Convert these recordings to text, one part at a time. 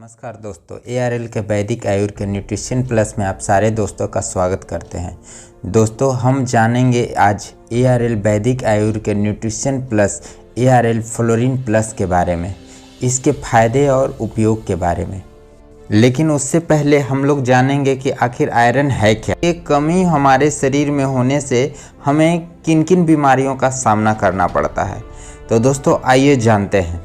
नमस्कार दोस्तों, ARL के वैदिक आयुर के न्यूट्रिशन प्लस में आप सारे दोस्तों का स्वागत करते हैं। दोस्तों, हम जानेंगे आज ARL वैदिक आयुर के nutrition plus ARL fluorine plus के बारे में, इसके फायदे और उपयोग के बारे में। लेकिन उससे पहले हम लोग जानेंगे कि आखिर आयरन है क्या। ये कमी हमारे शरीर में होने से हमें किन किन बीमारियों का सामना करना पड़ता है। तो दोस्तों आइए जानते हैं।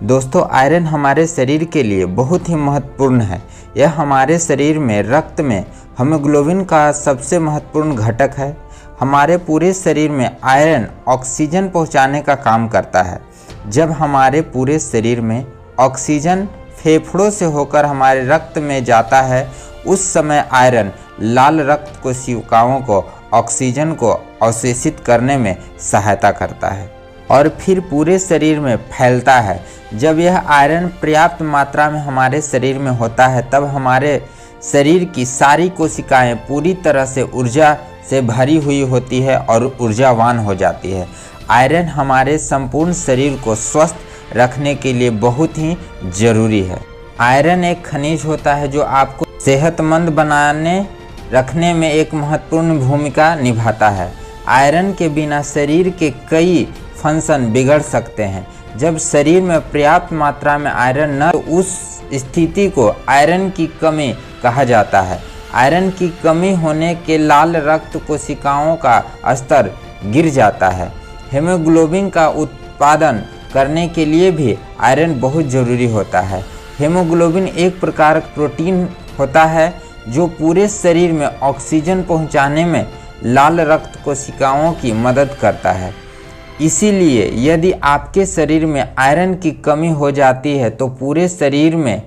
दोस्तों, आयरन हमारे शरीर के लिए बहुत ही महत्वपूर्ण है। यह हमारे शरीर में रक्त में हीमोग्लोबिन का सबसे महत्वपूर्ण घटक है। हमारे पूरे शरीर में आयरन ऑक्सीजन पहुंचाने का काम करता है। जब हमारे पूरे शरीर में ऑक्सीजन फेफड़ों से होकर हमारे रक्त में जाता है, उस समय आयरन लाल रक्त कोशिकाओं को ऑक्सीजन को अवशोषित करने में सहायता करता है और फिर पूरे शरीर में फैलता है। जब यह आयरन पर्याप्त मात्रा में हमारे शरीर में होता है, तब हमारे शरीर की सारी कोशिकाएं पूरी तरह से ऊर्जा से भरी हुई होती है और ऊर्जावान हो जाती है। आयरन हमारे संपूर्ण शरीर को स्वस्थ रखने के लिए बहुत ही जरूरी है। आयरन एक खनिज होता है जो आपको सेहतमंद बनाने रखने में एक महत्वपूर्ण भूमिका निभाता है। आयरन के बिना शरीर के कई फंक्शन बिगड़ सकते हैं। जब शरीर में पर्याप्त मात्रा में आयरन न, तो उस स्थिति को आयरन की कमी कहा जाता है। आयरन की कमी होने के लाल रक्त कोशिकाओं का स्तर गिर जाता है। हीमोग्लोबिन का उत्पादन करने के लिए भी आयरन बहुत ज़रूरी होता है। हीमोग्लोबिन एक प्रकार का प्रोटीन होता है जो पूरे शरीर में ऑक्सीजन पहुंचाने में लाल रक्त कोशिकाओं की मदद करता है। इसीलिए यदि आपके शरीर में आयरन की कमी हो जाती है तो पूरे शरीर में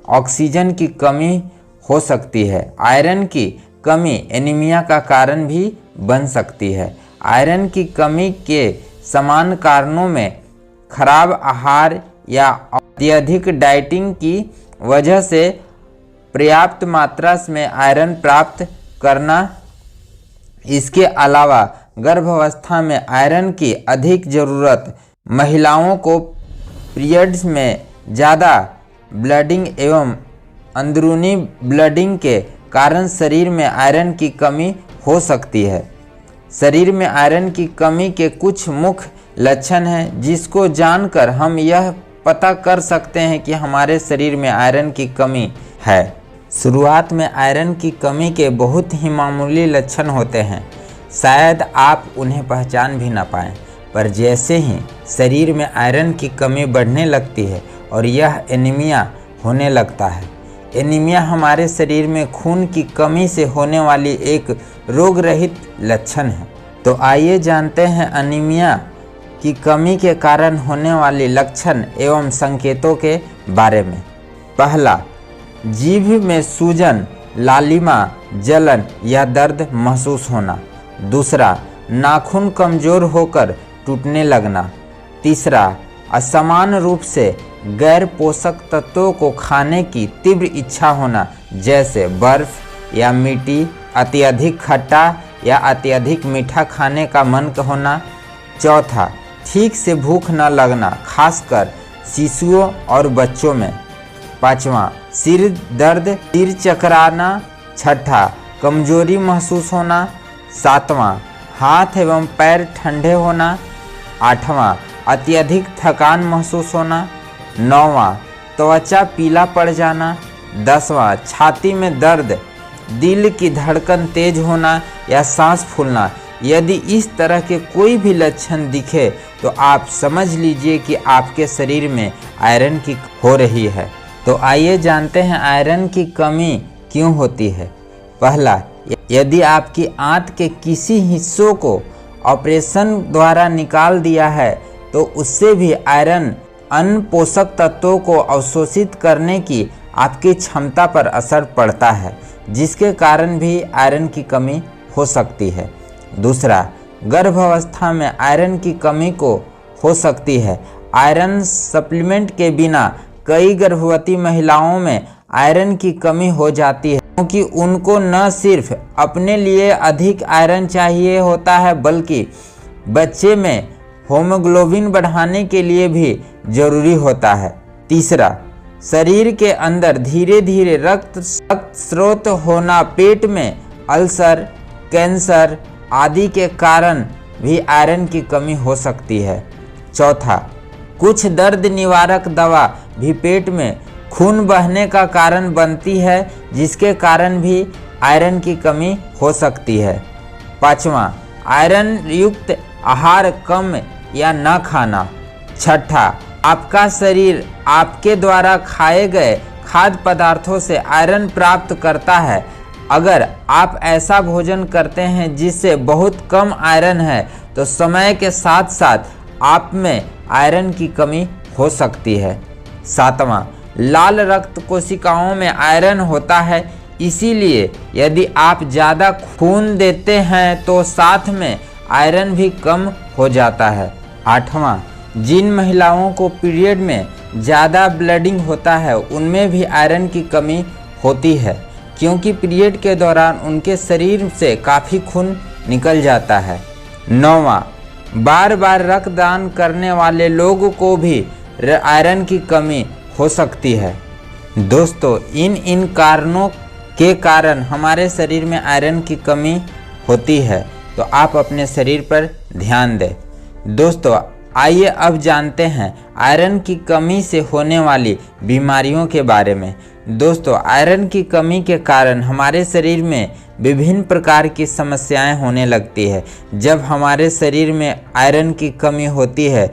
ऑक्सीजन की कमी हो सकती है। आयरन की कमी एनीमिया का कारण भी बन सकती है। आयरन की कमी के समान कारणों में खराब आहार या अत्यधिक डाइटिंग की वजह से पर्याप्त मात्रा में आयरन प्राप्त करना। इसके अलावा गर्भावस्था में आयरन की अधिक ज़रूरत महिलाओं को पीरियड्स में ज़्यादा ब्लीडिंग एवं अंदरूनी ब्लीडिंग के कारण शरीर में आयरन की कमी हो सकती है। शरीर में आयरन की कमी के कुछ मुख्य लक्षण हैं जिसको जानकर हम यह पता कर सकते हैं कि हमारे शरीर में आयरन की कमी है। शुरुआत में आयरन की कमी के बहुत ही मामूली लक्षण होते हैं, शायद आप उन्हें पहचान भी ना पाएं, पर जैसे ही शरीर में आयरन की कमी बढ़ने लगती है और यह एनीमिया होने लगता है। एनीमिया हमारे शरीर में खून की कमी से होने वाली एक रोग रहित लक्षण है। तो आइए जानते हैं एनीमिया की कमी के कारण होने वाले लक्षण एवं संकेतों के बारे में। पहला, जीभ में सूजन, लालिमा, जलन या दर्द महसूस होना। दूसरा, नाखून कमजोर होकर टूटने लगना। तीसरा, असमान रूप से गैर पोषक तत्वों को खाने की तीव्र इच्छा होना, जैसे बर्फ या मिट्टी, अत्यधिक खट्टा या अत्यधिक मीठा खाने का मन होना। चौथा, ठीक से भूख न लगना, खासकर शिशुओं और बच्चों में। पांचवा, सिर दर्द, सिर चकराना। छठा, कमजोरी महसूस होना। सातवां, हाथ एवं पैर ठंडे होना। आठवां, अत्यधिक थकान महसूस होना। नौवां, त्वचा पीला पड़ जाना। 10वां, छाती में दर्द, दिल की धड़कन तेज होना या सांस फूलना। यदि इस तरह के कोई भी लक्षण दिखे तो आप समझ लीजिए कि आपके शरीर में आयरन की हो रही है। तो आइए जानते हैं आयरन की कमी क्यों होती है। पहला, यदि आपकी आंत के किसी हिस्सों को ऑपरेशन द्वारा निकाल दिया है तो उससे भी आयरन अन्य पोषक तत्वों को अवशोषित करने की आपकी क्षमता पर असर पड़ता है, जिसके कारण भी आयरन की कमी हो सकती है। दूसरा, गर्भावस्था में आयरन की कमी को हो सकती है। आयरन सप्लीमेंट के बिना कई गर्भवती महिलाओं में आयरन की कमी हो जाती है, क्योंकि उनको न सिर्फ अपने लिए अधिक आयरन चाहिए होता है बल्कि बच्चे में हीमोग्लोबिन बढ़ाने के लिए भी जरूरी होता है। तीसरा, शरीर के अंदर धीरे धीरे रक्त स्रोत होना, पेट में अल्सर, कैंसर आदि के कारण भी आयरन की कमी हो सकती है। चौथा, कुछ दर्द निवारक दवा भी पेट में खून बहने का कारण बनती है, जिसके कारण भी आयरन की कमी हो सकती है। पांचवा, आयरन युक्त आहार कम या न खाना। छठा, आपका शरीर आपके द्वारा खाए गए खाद्य पदार्थों से आयरन प्राप्त करता है। अगर आप ऐसा भोजन करते हैं जिससे बहुत कम आयरन है तो समय के साथ साथ आप में आयरन की कमी हो सकती है। सातवां, लाल रक्त कोशिकाओं में आयरन होता है, इसीलिए यदि आप ज़्यादा खून देते हैं तो साथ में आयरन भी कम हो जाता है। आठवां, जिन महिलाओं को पीरियड में ज़्यादा ब्लीडिंग होता है उनमें भी आयरन की कमी होती है, क्योंकि पीरियड के दौरान उनके शरीर से काफ़ी खून निकल जाता है। नौवां, बार बार रक्तदान करने वाले लोगों को भी आयरन की कमी हो सकती है। दोस्तों, इन कारणों के कारण हमारे शरीर में आयरन की कमी होती है, तो आप अपने शरीर पर ध्यान दें। दोस्तों, आइए अब जानते हैं आयरन की कमी से होने वाली बीमारियों के बारे में। दोस्तों, आयरन की कमी के कारण हमारे शरीर में विभिन्न प्रकार की समस्याएं होने लगती है। जब हमारे शरीर में आयरन की कमी होती है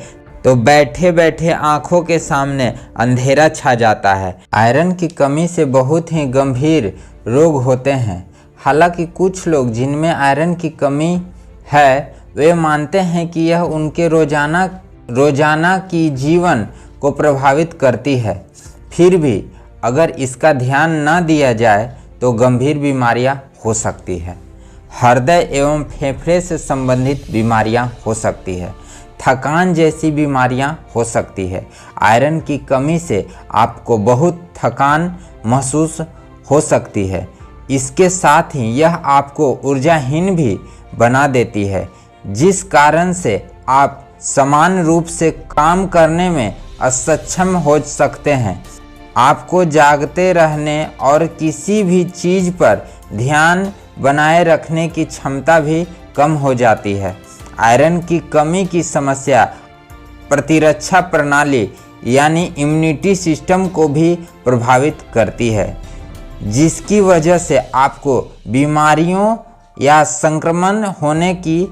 तो बैठे बैठे आँखों के सामने अंधेरा छा जाता है। आयरन की कमी से बहुत ही गंभीर रोग होते हैं। हालांकि कुछ लोग जिनमें आयरन की कमी है वे मानते हैं कि यह उनके रोजाना की जीवन को प्रभावित करती है। फिर भी अगर इसका ध्यान न दिया जाए तो गंभीर बीमारियां हो सकती है। हृदय एवं फेफड़े से संबंधित बीमारियां हो सकती है। थकान जैसी बीमारियां हो सकती है। आयरन की कमी से आपको बहुत थकान महसूस हो सकती है। इसके साथ ही यह आपको ऊर्जाहीन भी बना देती है, जिस कारण से आप समान रूप से काम करने में असक्षम हो सकते हैं। आपको जागते रहने और किसी भी चीज़ पर ध्यान बनाए रखने की क्षमता भी कम हो जाती है। आयरन की कमी की समस्या प्रतिरक्षा प्रणाली यानी इम्यूनिटी सिस्टम को भी प्रभावित करती है, जिसकी वजह से आपको बीमारियों या संक्रमण होने की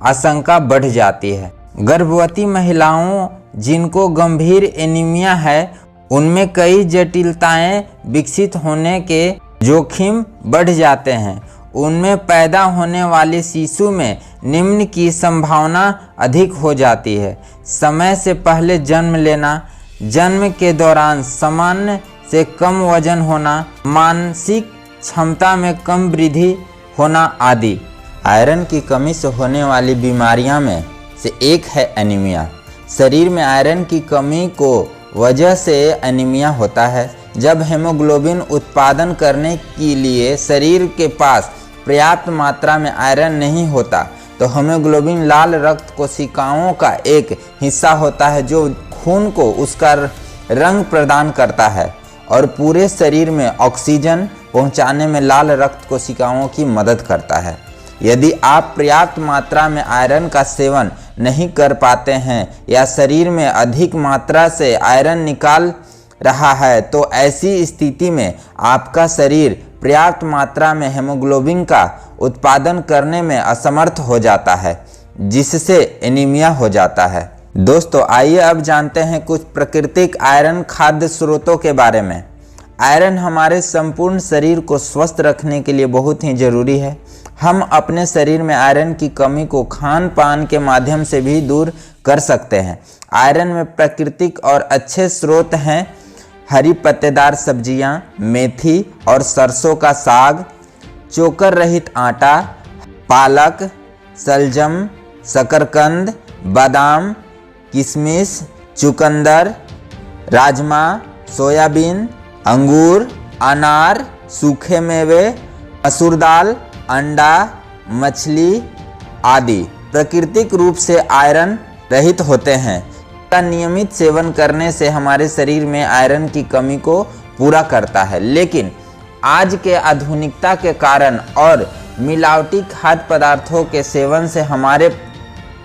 आशंका बढ़ जाती है। गर्भवती महिलाओं जिनको गंभीर एनीमिया है उनमें कई जटिलताएं विकसित होने के जोखिम बढ़ जाते हैं। उनमें पैदा होने वाले शिशु में निम्न की संभावना अधिक हो जाती है। समय से पहले जन्म लेना, जन्म के दौरान सामान्य से कम वजन होना, मानसिक क्षमता में कम वृद्धि होना आदि। आयरन की कमी से होने वाली बीमारियां में से एक है एनीमिया। शरीर में आयरन की कमी को वजह से एनीमिया होता है। जब हेमोग्लोबिन उत्पादन करने के लिए शरीर के पास पर्याप्त मात्रा में आयरन नहीं होता तो हेमोग्लोबिन लाल रक्त कोशिकाओं का एक हिस्सा होता है जो खून को उसका रंग प्रदान करता है और पूरे शरीर में ऑक्सीजन पहुंचाने में लाल रक्त कोशिकाओं की मदद करता है। यदि आप पर्याप्त मात्रा में आयरन का सेवन नहीं कर पाते हैं या शरीर में अधिक मात्रा से आयरन निकाल रहा है तो ऐसी स्थिति में आपका शरीर पर्याप्त मात्रा में हेमोग्लोबिन का उत्पादन करने में असमर्थ हो जाता है, जिससे एनीमिया हो जाता है। दोस्तों, आइए अब जानते हैं कुछ प्राकृतिक आयरन खाद्य स्रोतों के बारे में। आयरन हमारे संपूर्ण शरीर को स्वस्थ रखने के लिए बहुत ही जरूरी है। हम अपने शरीर में आयरन की कमी को खान पान के माध्यम से भी दूर कर सकते हैं। आयरन में प्राकृतिक और अच्छे स्रोत हैं हरी पत्तेदार सब्जियां, मेथी और सरसों का साग, चोकर रहित आटा, पालक, सलजम, शकरकंद, बादाम, किशमिश, चुकंदर, राजमा, सोयाबीन, अंगूर, अनार, सूखे मेवे, मसूर दाल, अंडा, मछली आदि प्राकृतिक रूप से आयरन रहित होते हैं। का नियमित सेवन करने से हमारे शरीर में आयरन की कमी को पूरा करता है। लेकिन आज के आधुनिकता के कारण और मिलावटी खाद्य पदार्थों के सेवन से हमारे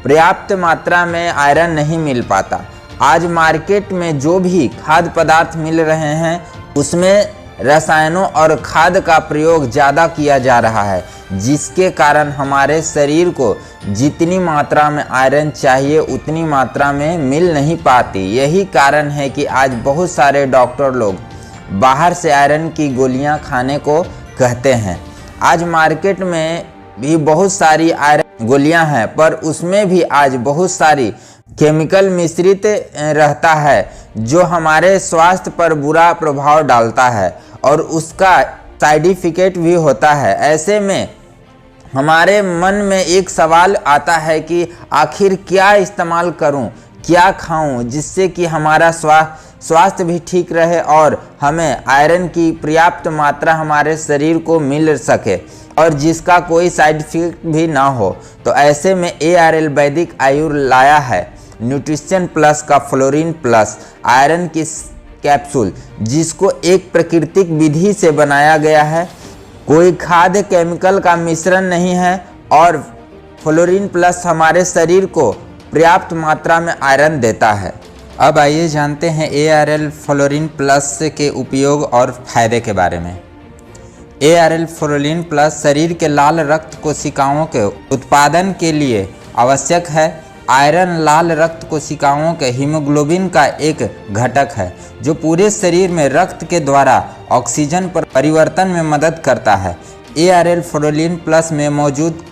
पर्याप्त मात्रा में आयरन नहीं मिल पाता। आज मार्केट में जो भी खाद्य पदार्थ मिल रहे हैं उसमें रसायनों और खाद का प्रयोग ज़्यादा किया जा रहा है, जिसके कारण हमारे शरीर को जितनी मात्रा में आयरन चाहिए उतनी मात्रा में मिल नहीं पाती। यही कारण है कि आज बहुत सारे डॉक्टर लोग बाहर से आयरन की गोलियां खाने को कहते हैं। आज मार्केट में भी बहुत सारी आयरन गोलियां हैं, पर उसमें भी आज बहुत सारी केमिकल मिश्रित रहता है जो हमारे स्वास्थ्य पर बुरा प्रभाव डालता है और उसका साइड इफेक्ट भी होता है। ऐसे में हमारे मन में एक सवाल आता है कि आखिर क्या इस्तेमाल करूं, क्या खाऊं जिससे कि हमारा स्वास्थ्य भी ठीक रहे और हमें आयरन की पर्याप्त मात्रा हमारे शरीर को मिल सके और जिसका कोई साइड इफेक्ट भी ना हो। तो ऐसे में ARL वैदिक आयुर लाया है न्यूट्रिशन प्लस का फ्लोरीन प्लस आयरन की कैप्सूल, जिसको एक प्राकृतिक विधि से बनाया गया है। कोई खाद्य केमिकल का मिश्रण नहीं है और फ्लोरीन प्लस हमारे शरीर को पर्याप्त मात्रा में आयरन देता है। अब आइए जानते हैं ARL फ्लोरीन प्लस के उपयोग और फायदे के बारे में। ARL फ्लोरीन प्लस शरीर के लाल रक्त कोशिकाओं के उत्पादन के लिए आवश्यक है। आयरन लाल रक्त कोशिकाओं के हीमोग्लोबिन का एक घटक है जो पूरे शरीर में रक्त के द्वारा ऑक्सीजन पर परिवर्तन में मदद करता है। ARL फ्लोरीन प्लस में मौजूद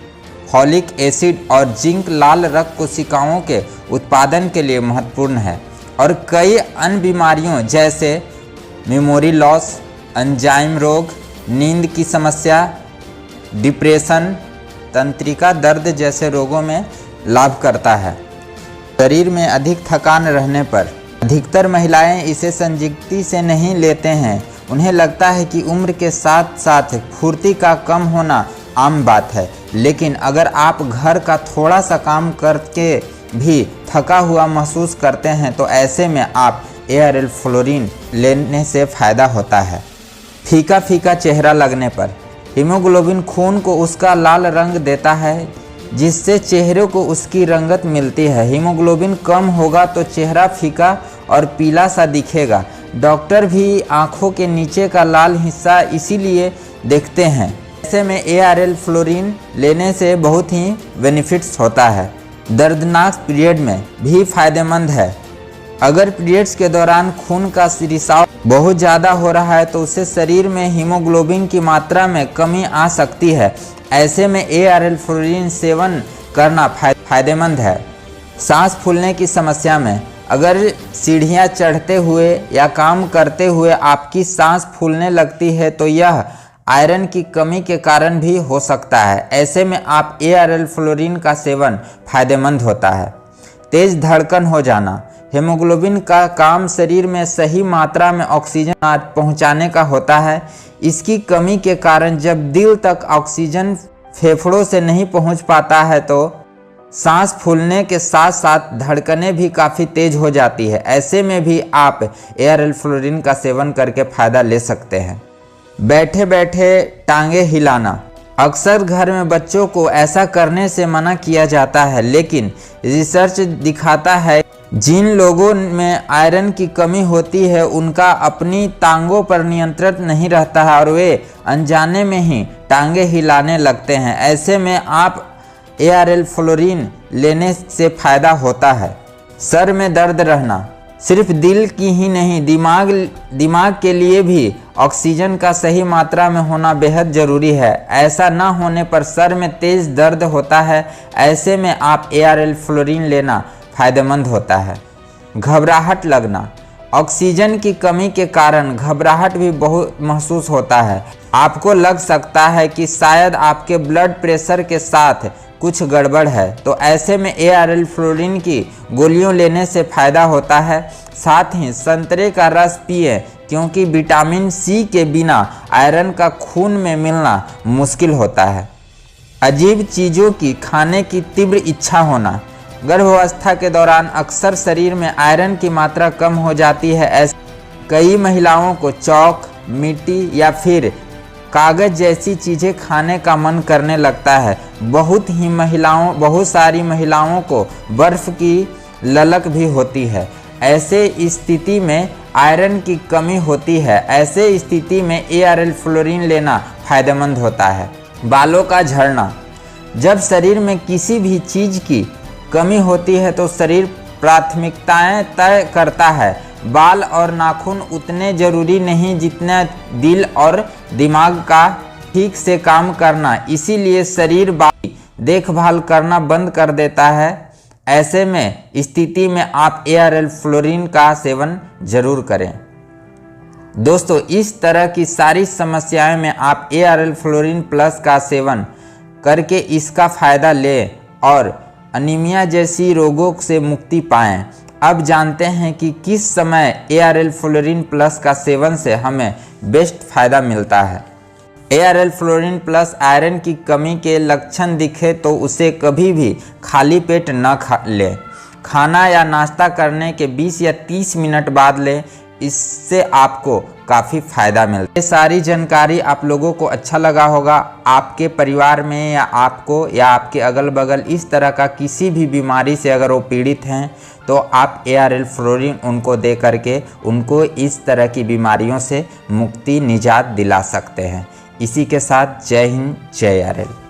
फॉलिक एसिड और जिंक लाल रक्त कोशिकाओं के उत्पादन के लिए महत्वपूर्ण है और कई अन्य बीमारियों जैसे मेमोरी लॉस, एंजाइम रोग, नींद की समस्या, डिप्रेशन, तंत्रिका दर्द जैसे रोगों में लाभ करता है। शरीर में अधिक थकान रहने पर अधिकतर महिलाएं इसे संदिग्धता से नहीं लेते हैं। उन्हें लगता है कि उम्र के साथ साथ फुर्ती का कम होना आम बात है, लेकिन अगर आप घर का थोड़ा सा काम करके भी थका हुआ महसूस करते हैं तो ऐसे में आप ARL फ्लोरीन लेने से फ़ायदा होता है। फीका फीका चेहरा लगने पर हीमोग्लोबिन खून को उसका लाल रंग देता है, जिससे चेहरे को उसकी रंगत मिलती है। हीमोग्लोबिन कम होगा तो चेहरा फीका और पीला सा दिखेगा। डॉक्टर भी आँखों के नीचे का लाल हिस्सा इसीलिए देखते हैं। ऐसे में ARL फ्लोरीन लेने से बहुत ही बेनिफिट्स होता है। दर्दनाक पीरियड में भी फायदेमंद है। अगर पीरियड्स के दौरान खून का रिसाव बहुत ज़्यादा हो रहा है तो उससे शरीर में हीमोग्लोबिन की मात्रा में कमी आ सकती है। ऐसे में ARL फ्लोरीन सेवन करना फायदेमंद है। सांस फूलने की समस्या में अगर सीढ़ियाँ चढ़ते हुए या काम करते हुए आपकी सांस फूलने लगती है तो यह आयरन की कमी के कारण भी हो सकता है। ऐसे में आप ARL फ्लोरीन का सेवन फायदेमंद होता है। तेज धड़कन हो जाना, हीमोग्लोबिन का काम शरीर में सही मात्रा में ऑक्सीजन पहुंचाने का होता है। इसकी कमी के कारण जब दिल तक ऑक्सीजन फेफड़ों से नहीं पहुंच पाता है तो सांस फूलने के साथ साथ धड़कनें भी काफ़ी तेज हो जाती है। ऐसे में भी आप ARL फ्लोरीन का सेवन करके फ़ायदा ले सकते हैं। बैठे बैठे टांगे हिलाना, अक्सर घर में बच्चों को ऐसा करने से मना किया जाता है, लेकिन रिसर्च दिखाता है जिन लोगों में आयरन की कमी होती है उनका अपनी टांगों पर नियंत्रण नहीं रहता है और वे अनजाने में ही टांगे हिलाने लगते हैं। ऐसे में आप ARL फ्लोरीन लेने से फ़ायदा होता है। सर में दर्द रहना, सिर्फ दिल की ही नहीं दिमाग के लिए भी ऑक्सीजन का सही मात्रा में होना बेहद ज़रूरी है। ऐसा ना होने पर सर में तेज़ दर्द होता है। ऐसे में आप ARL फ्लोरीन लेना फ़ायदेमंद होता है। घबराहट लगना, ऑक्सीजन की कमी के कारण घबराहट भी बहुत महसूस होता है। आपको लग सकता है कि शायद आपके ब्लड प्रेशर के साथ कुछ गड़बड़ है, तो ऐसे में ARL फ्लोरीन की गोलियों लेने से फ़ायदा होता है। साथ ही संतरे का रस पिए, क्योंकि विटामिन C के बिना आयरन का खून में मिलना मुश्किल होता है। अजीब चीज़ों की खाने की तीव्र इच्छा होना, गर्भावस्था के दौरान अक्सर शरीर में आयरन की मात्रा कम हो जाती है। ऐसे कई महिलाओं को चौक, मिट्टी या फिर कागज जैसी चीज़ें खाने का मन करने लगता है। बहुत सारी महिलाओं को बर्फ़ की ललक भी होती है। ऐसे स्थिति में आयरन की कमी होती है। ऐसे स्थिति में ARL फ्लोरीन लेना फायदेमंद होता है। बालों का झड़ना। जब शरीर में किसी भी चीज़ की कमी होती है तो शरीर प्राथमिकताएं तय करता है। बाल और नाखून उतने ज़रूरी नहीं जितना दिल और दिमाग का ठीक से काम करना, इसीलिए शरीर बाल देखभाल करना बंद कर देता है। ऐसे में स्थिति में आप ARL फ्लोरीन का सेवन जरूर करें। दोस्तों, इस तरह की सारी समस्याएं में आप ARL फ्लोरीन प्लस का सेवन करके इसका फ़ायदा लें और अनीमिया जैसी रोगों से मुक्ति पाएं। अब जानते हैं कि किस समय ARL फ्लोरीन प्लस का सेवन से हमें बेस्ट फ़ायदा मिलता है। ARL फ्लोरीन प्लस आयरन की कमी के लक्षण दिखे तो उसे कभी भी खाली पेट न लें। खाना या नाश्ता करने के 20 या 30 मिनट बाद लें, इससे आपको काफ़ी फ़ायदा मिलता है। ये सारी जानकारी आप लोगों को अच्छा लगा होगा। आपके परिवार में या आपको या आपके अगल बगल इस तरह का किसी भी बीमारी से अगर वो पीड़ित हैं तो आप ARL फ्लोरीन उनको दे करके उनको इस तरह की बीमारियों से मुक्ति निजात दिला सकते हैं। इसी के साथ जय हिंद, जय ARL।